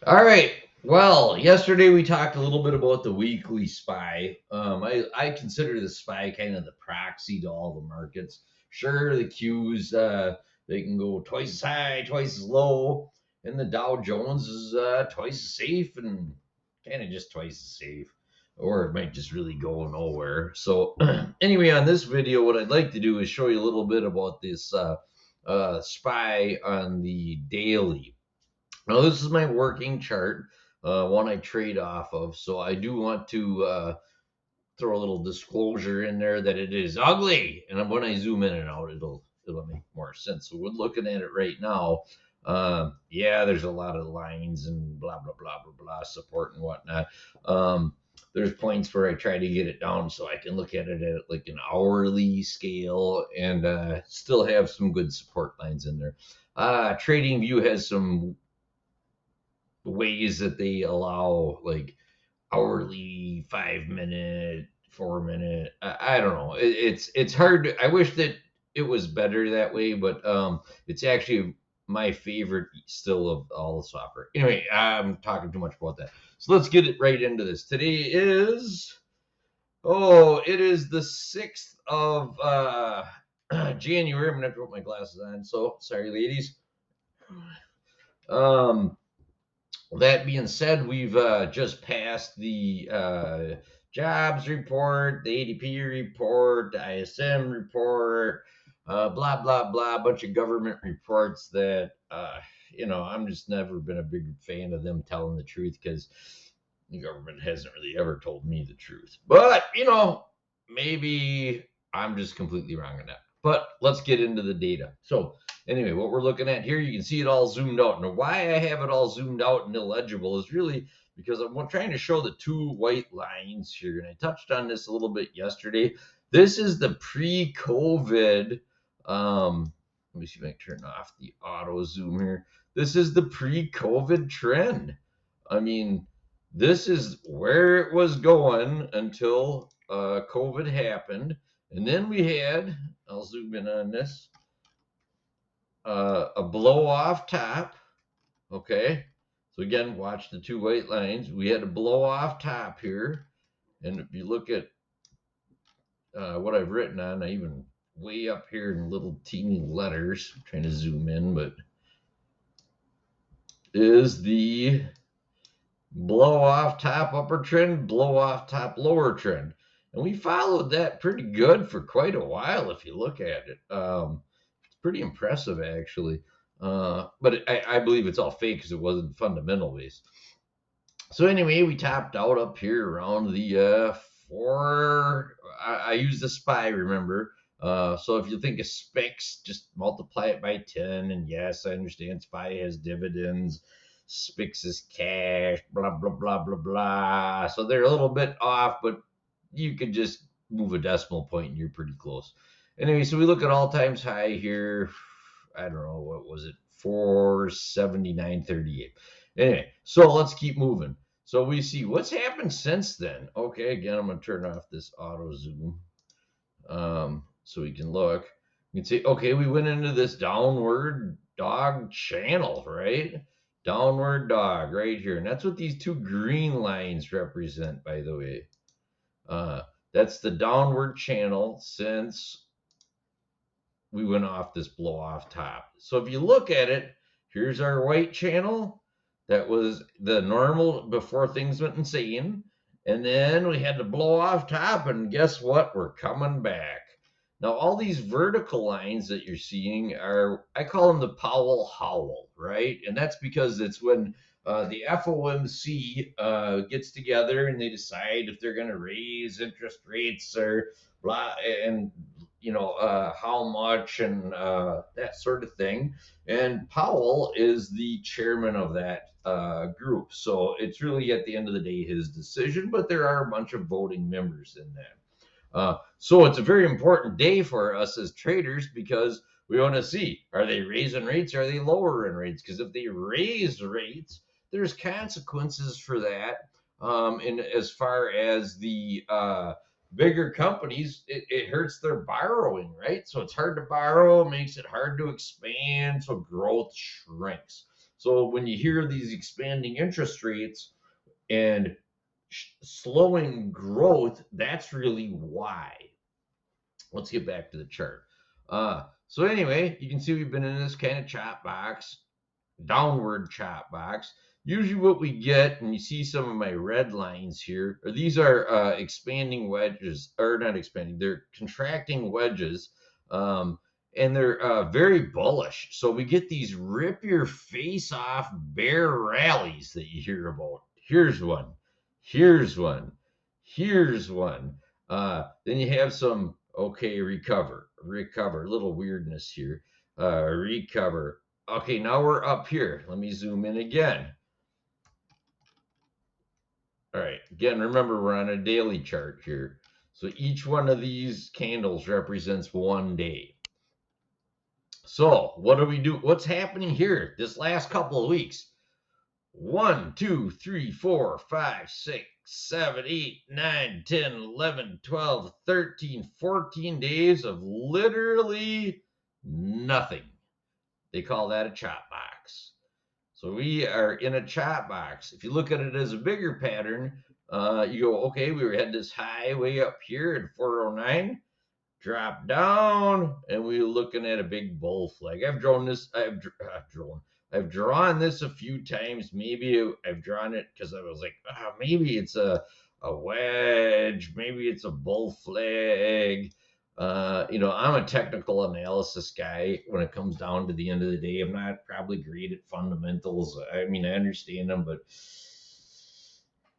All right. Well, yesterday we talked a little bit about the weekly SPY. I consider the SPY kind of the proxy to all the markets. Sure, the Qs they can go twice as high, twice as low, and the Dow Jones is twice as safe and kind of just twice as safe, or it might just really go nowhere. So, anyway, on this video, what I'd like to do is show you a little bit about this SPY on the daily. Now, this is my working chart, one I trade off of. So I do want to throw a little disclosure in there that it is ugly, and when I zoom in and out, it'll make more sense. So we're looking at it right now. Yeah, there's a lot of lines and blah blah blah blah blah support and whatnot. There's points where I try to get it down so I can look at it at like an hourly scale and still have some good support lines in there. Trading View has some ways that they allow like hourly 5 minute 4 minute I don't know it's hard I wish that it was better that way, but it's actually my favorite still of all the software. Anyway, I'm talking too much about that, so let's get it right into this. Today is it is the 6th of January. I'm gonna have to put my glasses on, so sorry ladies. um that being said, we've just passed the jobs report, the ADP report, the ISM report, blah, blah, blah, a bunch of government reports that, I'm just never been a big fan of them telling the truth because the government hasn't really ever told me the truth. But, maybe I'm just completely wrong on that. But let's get into the data. So, anyway, what we're looking at here, you can see it all zoomed out. Now, why I have it all zoomed out and illegible is really because I'm trying to show the two white lines here. And I touched on this a little bit yesterday. This is the pre-COVID. Let me see if I can turn off the auto zoom here. This is the pre-COVID trend. I mean, this is where it was going until COVID happened. And then we had, I'll zoom in on this, a blow off top. Okay. So again, watch the two white lines. We had a blow off top here. And if you look at what I've written on, I even way up here in little teeny letters, I'm trying to zoom in, but is the blow off top upper trend, blow off top lower trend. And we followed that pretty good for quite a while if you look at it. It's pretty impressive, actually. But I believe it's all fake because it wasn't fundamental based. So anyway, we topped out up here around the four. I use the SPY, remember. So if you think of SPIX, just multiply it by 10. And yes, I understand SPY has dividends. SPIX is cash, blah, blah, blah, blah, blah. So they're a little bit off, but you could just move a decimal point and you're pretty close. Anyway, so we look at all times high here. I don't know, what was it? 479.38. Anyway, so let's keep moving. So we see what's happened since then. Okay, again, I'm going to turn off this auto zoom so we can look. You can see, okay, we went into this downward dog channel, right? Downward dog right here. And that's what these two green lines represent, by the way. That's the downward channel since we went off this blow off top. So if you look at it, here's our white channel. That was the normal before things went insane. And then we had to blow off top, and guess what? We're coming back. Now, all these vertical lines that you're seeing are, I call them the Powell Howl, right? And that's because it's when the FOMC gets together and they decide if they're going to raise interest rates or blah, and how much and that sort of thing. And Powell is the chairman of that group. So it's really at the end of the day his decision, but there are a bunch of voting members in that. So it's a very important day for us as traders because we want to see, are they raising rates? Or are they lowering rates? Because if they raise rates, there's consequences for that. And as far as the bigger companies, it hurts their borrowing, right? So it's hard to borrow, makes it hard to expand, so growth shrinks. So when you hear these expanding interest rates and slowing growth, that's really why. Let's get back to the chart. So anyway, you can see we've been in this kind of chop box, downward chop box. Usually what we get, and you see some of my red lines here, or these are expanding wedges, or not expanding, they're contracting wedges, and they're very bullish. So we get these rip your face off bear rallies that you hear about. Here's one, here's one, here's one. Then you have some, okay, recover, a little weirdness here, recover. Okay, now we're up here. Let me zoom in again. All right, again, remember we're on a daily chart here. So each one of these candles represents one day. So what do we do? What's happening here this last couple of weeks? 1, 2, 3, 4, 5, 6, 7, 8, 9, 10, 11, 12, 13, 14 days of literally nothing. They call that a chop box. So we are in a chop box. If you look at it as a bigger pattern, you go, okay, we had this high way up here at 409, drop down, and we were looking at a big bull flag. I've drawn this. I've drawn this a few times. Maybe I've drawn it because I was like, maybe it's a wedge, maybe it's a bull flag. I'm a technical analysis guy when it comes down to the end of the day. I'm not probably great at fundamentals. I mean, I understand them, but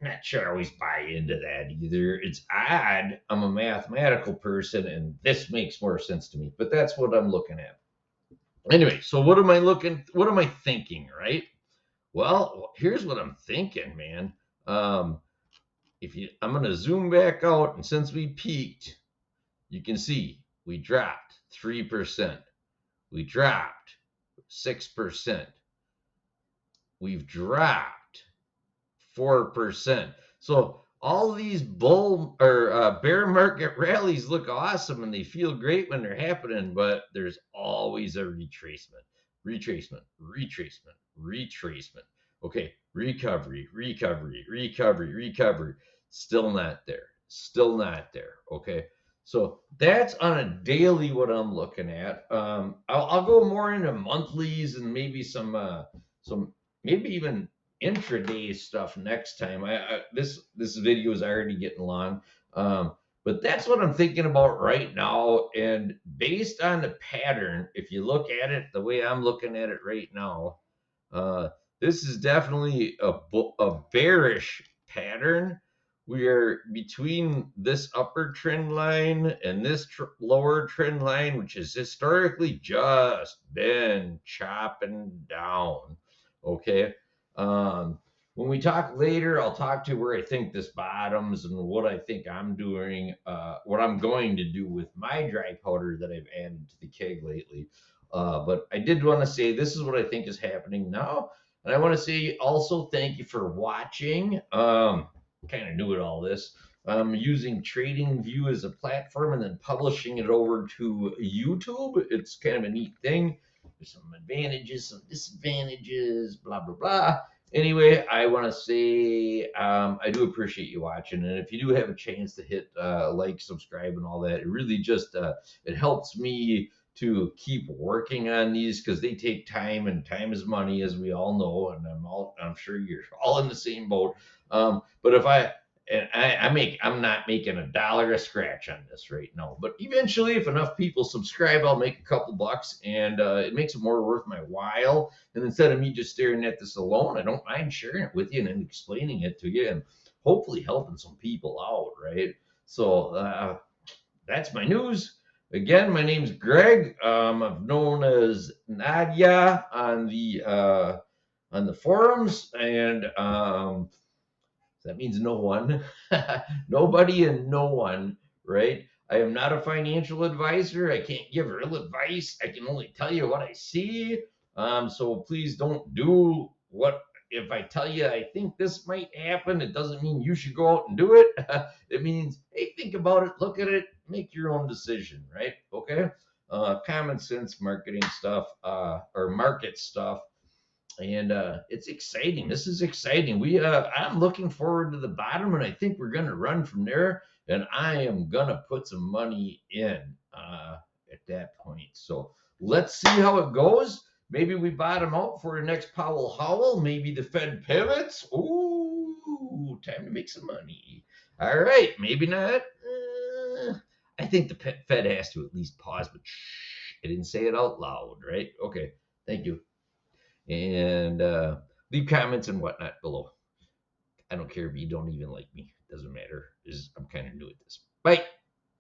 I'm not sure I always buy into that either. It's odd. I'm a mathematical person, and this makes more sense to me. But that's what I'm looking at. Anyway, so what am I thinking, right? Well, here's what I'm thinking, man. I'm gonna zoom back out, and since we peaked, you can see we dropped 3%. We dropped 6%. We've dropped 4%. So all these bull or bear market rallies look awesome and they feel great when they're happening, but there's always a retracement, retracement. Okay, recovery. Still not there. Okay, so that's on a daily what I'm looking at. I'll go more into monthlies and maybe some maybe even intraday stuff next time. This video is already getting long, but that's what I'm thinking about right now. And based on the pattern, if you look at it the way I'm looking at it right now, this is definitely a bearish pattern. We are between this upper trend line and this lower trend line, which has historically just been chopping down. Okay. When we talk later, I'll talk to where I think this bottoms and what I think I'm doing, what I'm going to do with my dry powder that I've added to the keg lately. But I did want to say this is what I think is happening now. And I want to say also thank you for watching. Kind of new at all this. I'm using TradingView as a platform and then publishing it over to YouTube. It's kind of a neat thing. There's some advantages, some disadvantages, blah, blah, blah. Anyway, I want to say I do appreciate you watching. And if you do have a chance to hit like, subscribe, and all that, it really just it helps me to keep working on these because they take time, and time is money, as we all know. And I'm sure you're all in the same boat. But if I'm not making $1 a scratch on this right now. But eventually, if enough people subscribe, I'll make a couple bucks, and it makes it more worth my while. And instead of me just staring at this alone, I don't mind sharing it with you and explaining it to you, and hopefully helping some people out, right? So that's my news. Again, my name's Greg. I'm known as Nadia on the forums, and that means no one, nobody, and no one, right? I am not a financial advisor. I can't give real advice. I can only tell you what I see. So please don't do what. If I tell you I think this might happen, it doesn't mean you should go out and do it. It means, hey, think about it, look at it, make your own decision, right? Okay. Common sense marketing stuff, or market stuff. and it's exciting. This is exciting. I'm looking forward to the bottom, and I think we're going to run from there. And I am going to put some money in at that point. So let's see how it goes. Maybe we bottom out for the next Powell Howell. Maybe the Fed pivots. Ooh, time to make some money. All right, maybe not. I think the Fed has to at least pause, but shh, I didn't say it out loud, right? Okay, thank you. And leave comments and whatnot below. I don't care if you don't even like me. It doesn't matter. I'm kind of new at this. Bye.